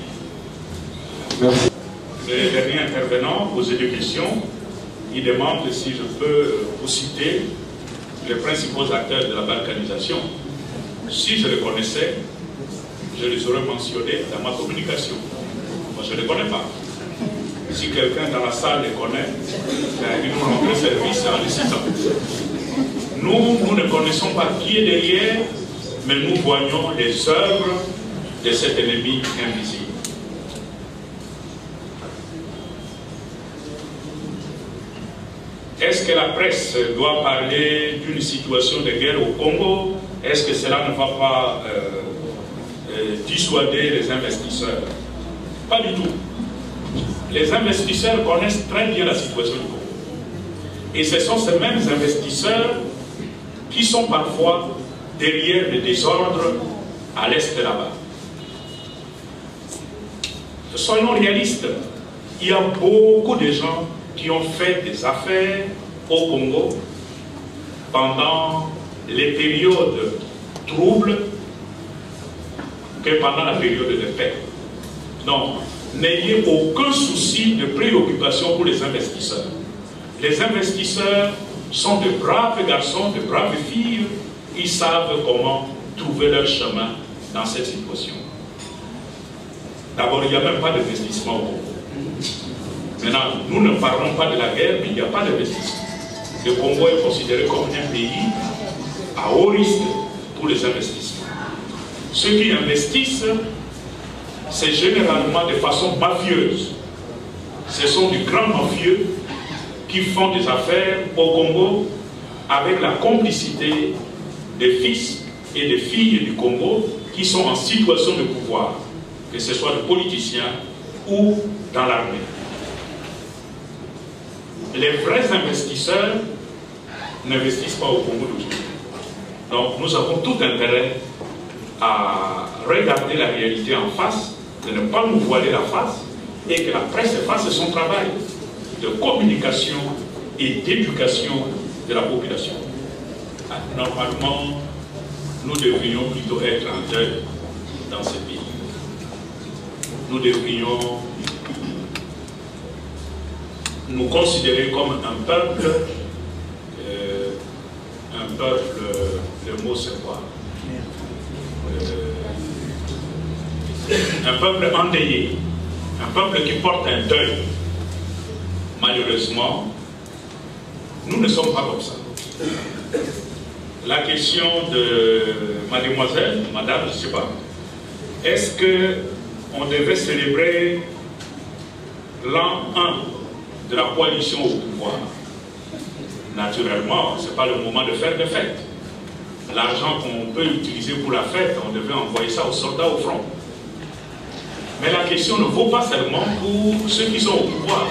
Merci. Le dernier intervenant posait deux questions. Il demande si je peux vous citer les principaux acteurs de la balkanisation. Si je les connaissais, je les aurais mentionnés dans ma communication. Moi, je ne les connais pas. Si quelqu'un dans la salle les connaît, il nous rendrait service en les citant. Nous ne connaissons pas qui est derrière, mais nous voyons les œuvres de cet ennemi invisible. Est-ce que la presse doit parler d'une situation de guerre au Congo? Est-ce que cela ne va pas dissuader les investisseurs? Pas du tout. Les investisseurs connaissent très bien la situation du Congo. Et ce sont ces mêmes investisseurs qui sont parfois derrière le désordre à l'est là-bas. Soyons réalistes. Il y a beaucoup de gens qui ont fait des affaires au Congo pendant les périodes troubles que pendant la période de paix. Donc, n'ayez aucun souci de préoccupation pour les investisseurs. Les investisseurs sont de braves garçons, de braves filles. Ils savent comment trouver leur chemin dans cette situation. D'abord, il n'y a même pas d'investissement au Congo. Maintenant, nous ne parlons pas de la guerre, mais il n'y a pas d'investissement. Le Congo est considéré comme un pays à haut risque pour les investissements. Ceux qui investissent, c'est généralement de façon mafieuse. Ce sont des grands mafieux qui font des affaires au Congo avec la complicité des fils et des filles du Congo qui sont en situation de pouvoir, que ce soit des politiciens ou dans l'armée. Les vrais investisseurs n'investissent pas au Congo d'aujourd'hui. Donc nous avons tout intérêt à regarder la réalité en face, de ne pas nous voiler la face et que la presse fasse son travail de communication et d'éducation de la population. Normalement, nous devrions plutôt être en deuil dans ce pays. Nous devrions nous considérer comme un peuple, le mot c'est quoi? Un peuple endeuillé, un peuple qui porte un deuil. Malheureusement, nous ne sommes pas comme ça. La question de mademoiselle, madame, je ne sais pas, est-ce qu'on devait célébrer l'an 1 de la coalition au pouvoir? Naturellement, ce n'est pas le moment de faire des fêtes. L'argent qu'on peut utiliser pour la fête, on devait envoyer ça aux soldats au front. Mais la question ne vaut pas seulement pour ceux qui sont au pouvoir,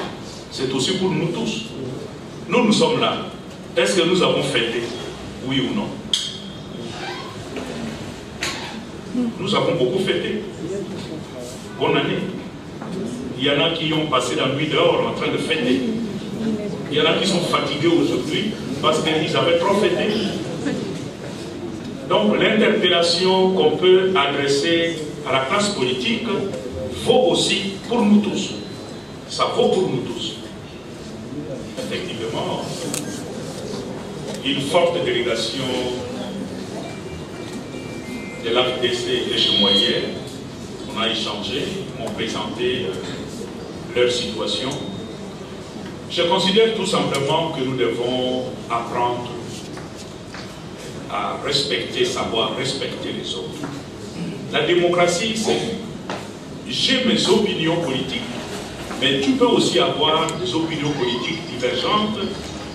c'est aussi pour nous tous. Nous sommes là. Est-ce que nous avons fêté? Oui ou non? Nous avons beaucoup fêté. Bonne année. Il y en a qui ont passé la nuit dehors en train de fêter. Il y en a qui sont fatigués aujourd'hui parce qu'ils avaient trop fêté. Donc l'interpellation qu'on peut adresser à la classe politique vaut aussi pour nous tous. Ça vaut pour nous tous. Effectivement, une forte délégation de l'AFDC et chez Moyen, on a échangé, m'ont présenté leur situation. Je considère tout simplement que nous devons apprendre à respecter, savoir respecter les autres. La démocratie, c'est j'ai mes opinions politiques, mais tu peux aussi avoir des opinions politiques divergentes,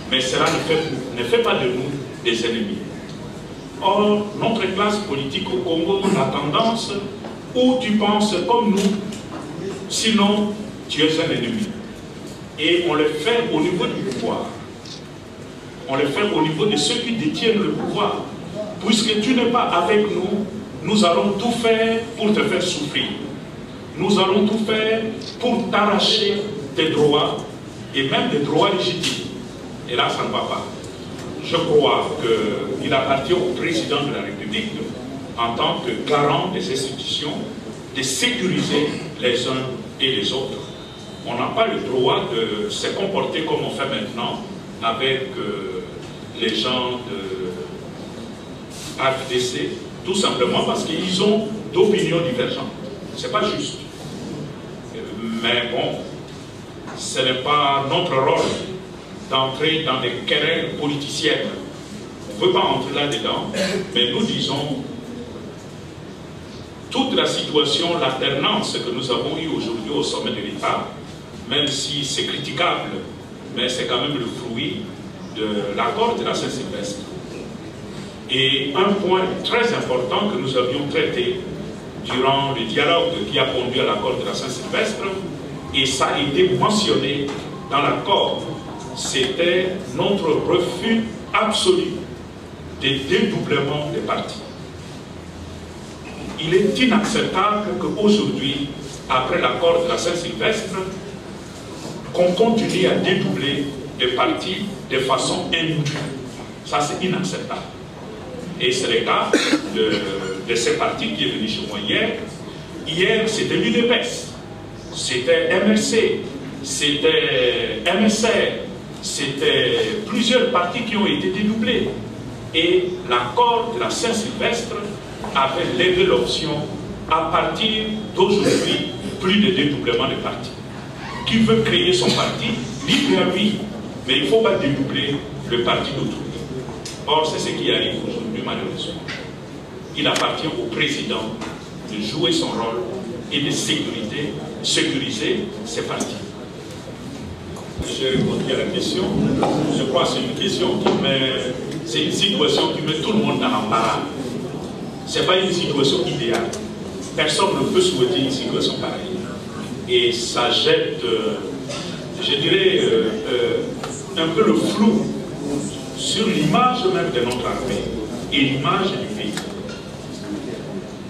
mais cela ne fait pas de nous des ennemis. Or, notre classe politique au Congo a tendance où tu penses comme nous, sinon tu es un ennemi. Et on le fait au niveau du pouvoir. On le fait au niveau de ceux qui détiennent le pouvoir. Puisque tu n'es pas avec nous, nous allons tout faire pour te faire souffrir. Nous allons tout faire pour t'arracher tes droits, et même des droits légitimes. Et là, ça ne va pas. Je crois qu'il appartient au président de la République, en tant que garant des institutions, de sécuriser les uns et les autres. On n'a pas le droit de se comporter comme on fait maintenant avec les gens de AFDC, tout simplement parce qu'ils ont d'opinions divergentes. C'est pas juste. Mais bon, ce n'est pas notre rôle d'entrer dans des querelles politiciennes. On ne veut pas entrer là-dedans, mais nous disons toute la situation, l'alternance que nous avons eue aujourd'hui au sommet de l'État, même si c'est critiquable, mais c'est quand même le fruit de l'accord de la Saint-Sylvestre. Et un point très important que nous avions traité durant le dialogue qui a conduit à l'accord de la Saint-Sylvestre, et ça a été mentionné dans l'accord, c'était notre refus absolu des dédoublements des partis. Il est inacceptable qu'aujourd'hui, après l'accord de la Saint-Sylvestre, qu'on continue à dédoubler des partis de façon indue. Ça, c'est inacceptable. Et c'est le cas de ces partis qui est venu chez moi hier. Hier, c'était l'UDPS, c'était MRC, c'était MSR, c'était plusieurs partis qui ont été dédoublés. Et l'accord de la Saint-Sylvestre avait levé l'option à partir d'aujourd'hui, plus de dédoublement de partis. Qui veut créer son parti, libre à lui, mais il ne faut pas dédoubler le parti d'autrui. Or, c'est ce qui arrive aujourd'hui, malheureusement. Il appartient au président de jouer son rôle et de sécuriser ses partis. J'ai répondu à la question. Je crois que c'est une question c'est une situation qui met tout le monde dans l'embarras. Ce n'est pas une situation idéale. Personne ne peut souhaiter une situation pareille. Et ça jette, je dirais, un peu le flou sur l'image même de notre armée et l'image du pays.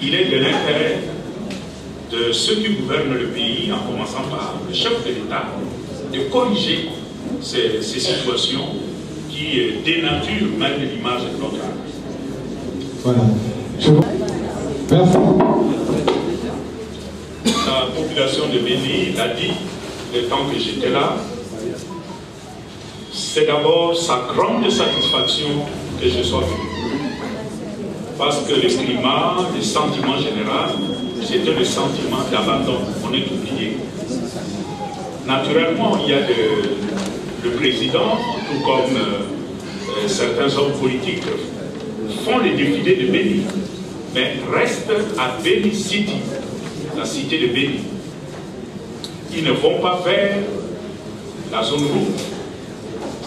Il est de l'intérêt de ceux qui gouvernent le pays, en commençant par le chef de l'État, de corriger ces situations qui dénaturent même l'image de notre armée. Voilà. Merci. La population de Béni l'a dit, le temps que j'étais là, c'est d'abord sa grande satisfaction que je sois venu. Parce que le climat, le sentiment général, c'était le sentiment d'abandon. On est oublié. Naturellement, il y a le président, tout comme certains hommes politiques, font les défilés de Béni, mais restent à Béni City, la cité de Béni. Ils ne vont pas vers la zone rouge.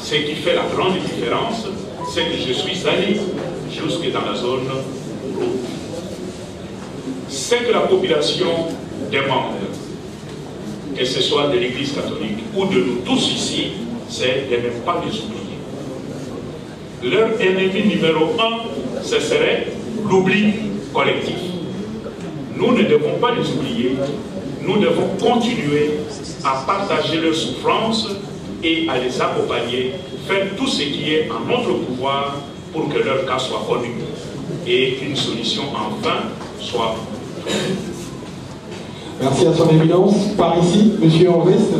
Ce qui fait la grande différence, c'est que je suis allé jusque dans la zone rouge. Ce que la population demande, que ce soit de l'Église catholique ou de nous tous ici, c'est de ne pas les oublier. Leur ennemi numéro un, ce serait l'oubli collectif. Nous ne devons pas les oublier, nous devons continuer à partager leurs souffrances et à les accompagner, faire tout ce qui est en notre pouvoir pour que leur cas soit connu et qu'une solution enfin soit trouvée. Merci à son éminence. Par ici, monsieur Orvest.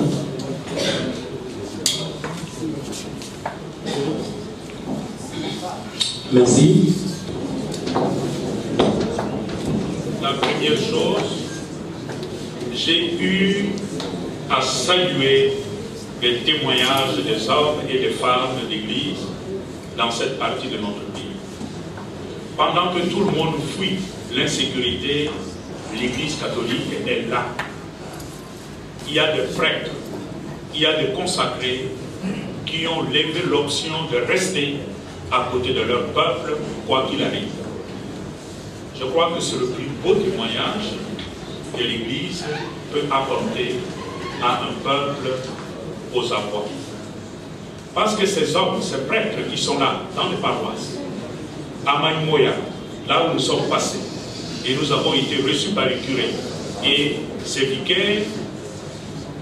Merci. La première chose, j'ai eu à saluer les témoignages des hommes et des femmes de l'Église dans cette partie de notre pays. Pendant que tout le monde fuit l'insécurité, l'Église catholique est là. Il y a des prêtres, il y a des consacrés qui ont levé l'option de rester à côté de leur peuple, quoi qu'il arrive. Je crois que c'est le plus beau témoignage que l'Église peut apporter à un peuple aux abois. Parce que ces hommes, ces prêtres qui sont là, dans les paroisses, à Maïmoya, là où nous sommes passés, et nous avons été reçus par les curés, et ces vicaires,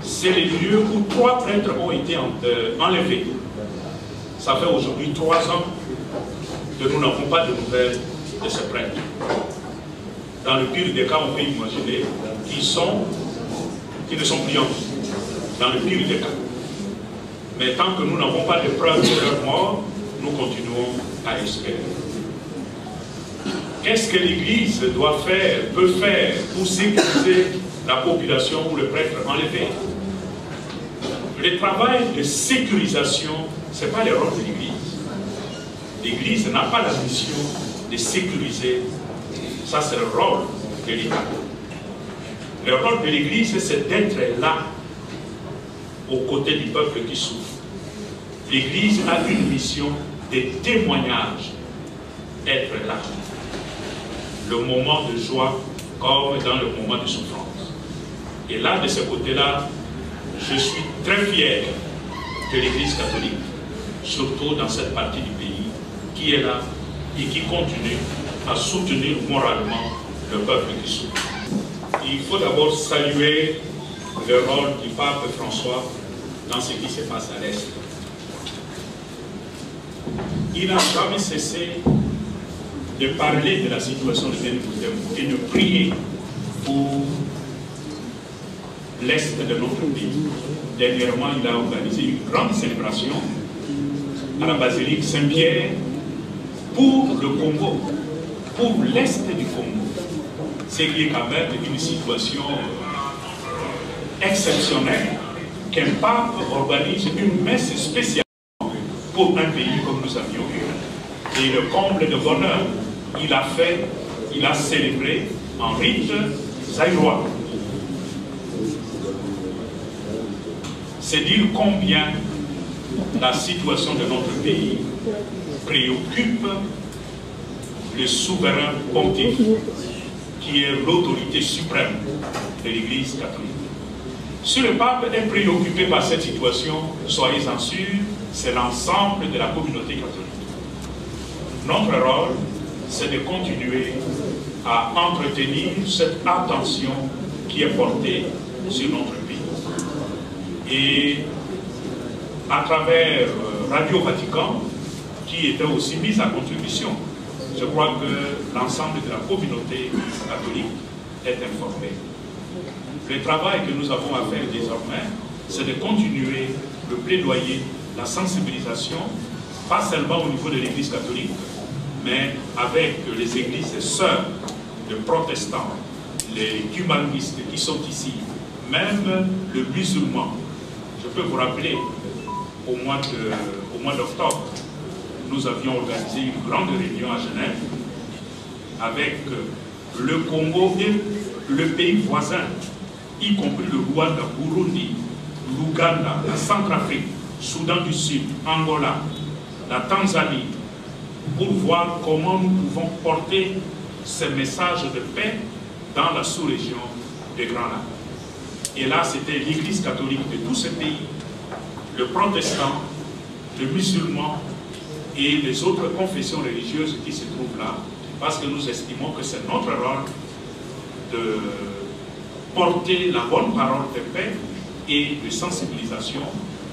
c'est les lieux où 3 prêtres ont été enlevés. Ça fait aujourd'hui 3 ans que nous n'avons pas de nouvelles de ces prêtres. Dans le pire des cas, on peut imaginer qu'ils ne sont plus en vie. Dans le pire des cas. Mais tant que nous n'avons pas de preuves de leur mort, nous continuons à espérer. Qu'est-ce que l'Église doit faire, peut faire pour sécuriser la population ou le prêtre enlevé? Le travail de sécurisation, ce n'est pas le rôle de l'Église. L'Église n'a pas la mission de sécuriser. Ça, c'est le rôle de l'État. Le rôle de l'Église, c'est d'être là, aux côtés du peuple qui souffre. L'Église a une mission de témoignage, être là. Le moment de joie comme dans le moment de souffrance. Et là, de ce côté-là, je suis très fier de l'Église catholique, surtout dans cette partie du pays, qui est là et qui continue à soutenir moralement le peuple qui souffre. Il faut d'abord saluer le rôle du pape François dans ce qui se passe à l'Est. Il n'a jamais cessé de parler de la situation de Bénin et de prier pour l'Est de notre pays. Dernièrement, il a organisé une grande célébration à la basilique Saint-Pierre pour le Congo, pour l'Est du Congo. C'est qu'il y a quand même une situation exceptionnelle qu'un pape organise une messe spéciale pour un pays comme nous avions eu. Et le comble de bonheur, il a célébré en rite zaïrois. C'est dire combien la situation de notre pays préoccupe le souverain pontife, qui est l'autorité suprême de l'Église catholique. Si le pape est préoccupé par cette situation, soyez-en sûrs, c'est l'ensemble de la communauté catholique. Notre rôle, c'est de continuer à entretenir cette attention qui est portée sur notre pays. Et à travers Radio Vatican, qui était aussi mise à contribution, je crois que l'ensemble de la communauté catholique est informée. Le travail que nous avons à faire désormais, c'est de continuer le plaidoyer, la sensibilisation, pas seulement au niveau de l'Église catholique, mais avec les églises sœurs, les protestants, les humanistes qui sont ici, même le musulman. Je peux vous rappeler, au mois d'octobre, nous avions organisé une grande réunion à Genève avec le Congo et le pays voisin, y compris le Rwanda, Burundi, l'Ouganda, la Centrafrique, Soudan du Sud, Angola, la Tanzanie, pour voir comment nous pouvons porter ces messages de paix dans la sous-région des Grands Lacs. Et là, c'était l'Église catholique de tous ces pays, le protestant, le musulman et les autres confessions religieuses qui se trouvent là, parce que nous estimons que c'est notre rôle de porter la bonne parole de paix et de sensibilisation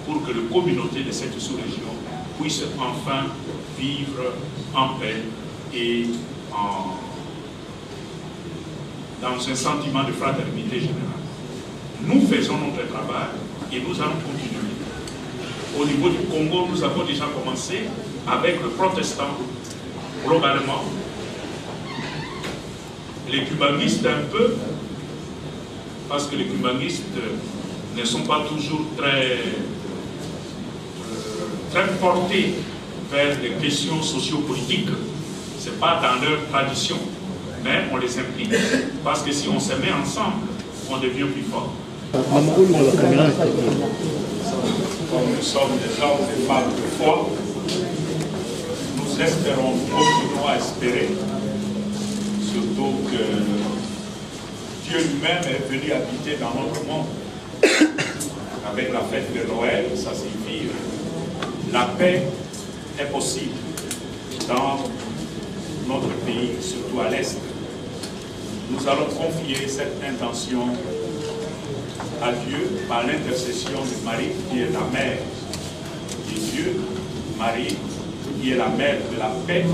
pour que la communauté de cette sous-région puisse enfin vivre en paix et dans un sentiment de fraternité générale. Nous faisons notre travail et nous allons continuer. Au niveau du Congo, nous avons déjà commencé avec le protestant, globalement, les cubanistes un peu, parce que les cubanistes ne sont pas toujours très portés vers les questions sociopolitiques. Ce n'est pas dans leur tradition, mais on les implique. Parce que si on se met ensemble, on devient plus fort. Comme nous sommes des hommes et des femmes de foi, nous nous espérons, nous continuons à espérer, surtout que Dieu lui-même est venu habiter dans notre monde. Avec la fête de Noël, ça signifie la paix est possible dans notre pays, surtout à l'Est. Nous allons confier cette intention à Dieu par l'intercession de Marie, qui est la mère de Dieu, Marie, qui est la mère de la paix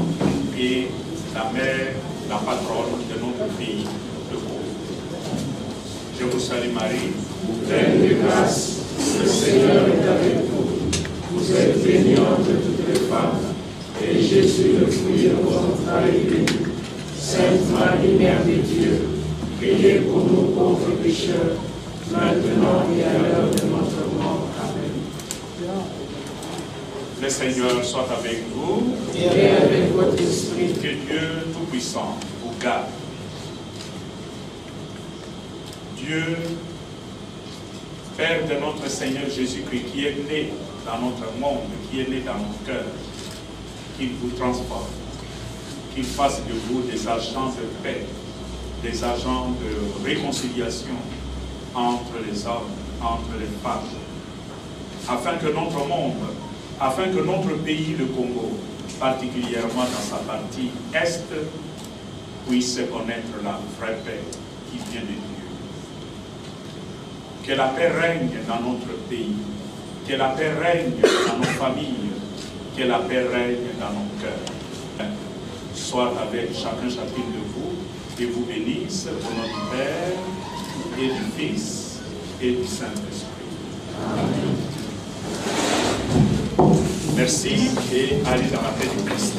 et la mère, la patronne de notre pays, le Congo. Je vous salue Marie, pleine de grâce, le Seigneur est avec vous. Vous êtes bénie entre toutes les femmes, et Jésus, le fruit de vos entrailles, est béni. Sainte Marie, Mère de Dieu, priez pour nous pauvres pécheurs, maintenant et à l'heure de notre mort. Amen. Le Seigneur soit avec vous, Et avec votre esprit. que Dieu Tout-Puissant vous garde. Dieu, Père de notre Seigneur Jésus-Christ, qui est né dans notre monde, qui est né dans nos cœurs, qu'il vous transforme, qu'il fasse de vous des agents de paix, des agents de réconciliation entre les hommes, entre les femmes, afin que notre monde, afin que notre pays, le Congo, particulièrement dans sa partie Est, puisse connaître la vraie paix qui vient de Dieu. Que la paix règne dans notre pays, que la paix règne dans nos familles, que la paix règne dans nos cœurs. Soit avec chacune de vous, et vous bénisse au nom du Père et du Fils et du Saint-Esprit. Amen. Merci et allez dans la paix du Christ.